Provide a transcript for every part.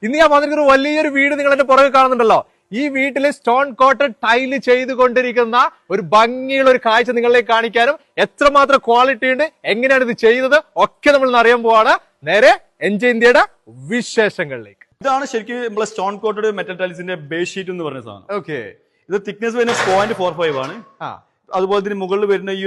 ഇന്ന് ഞാൻ വന്നിരിക്കുന്ന വലിയൊരു വീട് നിങ്ങൾ എന്റെ പുറകെ കാണുന്നുണ്ടല്ലോ. ഈ വീട്ടിലെ സ്റ്റോൺ കോട്ടഡ് ടൈല് ചെയ്തുകൊണ്ടിരിക്കുന്ന ഒരു ഭംഗിയുള്ള ഒരു കാഴ്ച നിങ്ങളിലേക്ക് കാണിക്കാനും എത്രമാത്രം ക്വാളിറ്റി ഉണ്ട്, എങ്ങനെയാണ് ഇത് ചെയ്യുന്നത് ഒക്കെ നമ്മൾ അറിയാൻ പോവാണ്. നേരെ എൻജോയ് ഇന്ത്യയുടെ വിശേഷങ്ങളിലേക്ക്. ഇതാണ് ശരിക്കും നമ്മളെ സ്റ്റോൺ കോട്ടഡ് മെറ്റൽ ടൈൽസിന്റെ ബേസ് ഷീറ്റ് എന്ന് പറഞ്ഞ സാധനം. ഓക്കെ, ഇത് തിക്നെസ് വരുന്ന 0.45 ആണ്. അതുപോലെ തന്നെ മുകളിൽ വരുന്ന ഈ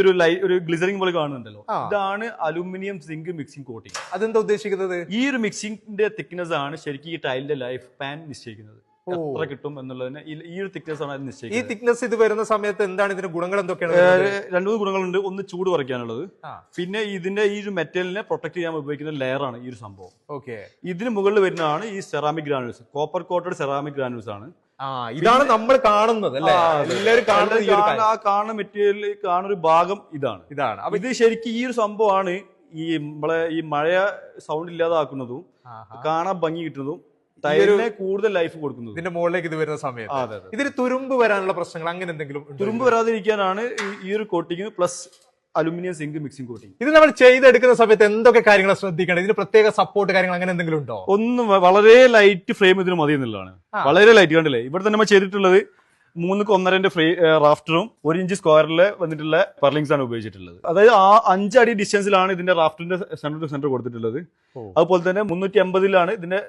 ഒരു ഗ്ലിസറിംഗ് പോലെ കാണുന്നുണ്ടല്ലോ, ഇതാണ് അലുമിനിയം സിങ്ക് മിക്സിംഗ് കോട്ടിംഗ്. അതെന്താ ഉദ്ദേശിക്കുന്നത്? ഈ ഒരു മിക്സിംഗിന്റെ തിക്നെസ് ആണ് ശരിക്കും ഈ ടൈലിന്റെ ലൈഫ് പാൻ നിശ്ചയിക്കുന്നത്. എത്ര കിട്ടും എന്നുള്ളതിന് ഈ ഒരു തിക്നെസ് ആണ് അത് ഈ നിശ്ചയിക്കുന്നത്. തിക്നെസ് ഇത് വരുന്ന സമയത്ത് എന്താണ് ഇതിന്റെ ഗുണങ്ങൾ എന്തൊക്കെയാണ്? 2-3 ഗുണങ്ങളുണ്ട്. ഒന്ന്, ചൂട് കുറയ്ക്കാനുള്ളത്. പിന്നെ ഇതിന്റെ ഈ ഒരു മെറ്റലിനെ പ്രൊട്ടക്ട് ചെയ്യാൻ ഉപയോഗിക്കുന്ന ലെയർ ആണ് ഈ ഒരു സംഭവം. ഓക്കെ, ഇതിന് മുകളിൽ വരുന്നതാണ് ഈ ceramic granules, copper coated ceramic granules ആണ്. ഇതാണ് നമ്മൾ കാണുന്നത് അല്ലേ? എല്ലാവരും കാണുന്ന മെറ്റീരിയൽ കാണുന്ന ഒരു ഭാഗം ഇതാണ്. അപ്പൊ ഇത് ശരിക്കും ഈ ഒരു സംഭവമാണ് ഈ നമ്മളെ ഈ മഴ സൗണ്ട് ഇല്ലാതാക്കുന്നതും കാണാൻ ഭംഗി കിട്ടുന്നതും ടൈലിനെ കൂടുതൽ ലൈഫ് കൊടുക്കുന്നത്. ഇതിന്റെ മുകളിലേക്ക് ഇത് വരുന്ന സമയത്ത് ഇതിന് തുരുമ്പ് വരാനുള്ള പ്രശ്നങ്ങൾ അങ്ങനെ എന്തെങ്കിലും? തുരുമ്പ് വരാതിരിക്കാനാണ് ഈ ഒരു coating plus aluminium zinc mixing coating. ഇത് നമ്മൾ ചെയ്തെടുക്കുന്ന സമയത്ത് എന്തൊക്കെ കാര്യങ്ങൾ ശ്രദ്ധിക്കണം? ഇതിന് പ്രത്യേക സപ്പോർട്ട് കാര്യങ്ങൾ അങ്ങനെ എന്തെങ്കിലും ഉണ്ടോ? ഒന്നും, വളരെ ലൈറ്റ് ഫ്രെയിം ഇതിന് മതി എന്നുള്ളതാണ്. വളരെ ലൈറ്റ് കണ്ടില്ലേ? ഇവിടെ തന്നെ നമ്മൾ ചെയ്തിട്ടുള്ളത് 3-1.5 റാഫ്റ്ററും 1 ഇഞ്ച് സ്ക്വയറിൽ വന്നിട്ടുള്ള പർലിങ്സ് ആണ് ഉപയോഗിച്ചിട്ടുള്ളത്. അതായത് 5 അടി ഡിസ്റ്റൻസിലാണ് ഇതിന്റെ റാഫ്റ്ററിന്റെ സെന്റർ ടു സെന്റർ കൊടുത്തിട്ടുള്ളത്. അതുപോലെ തന്നെ 350 ഇതിന്റെ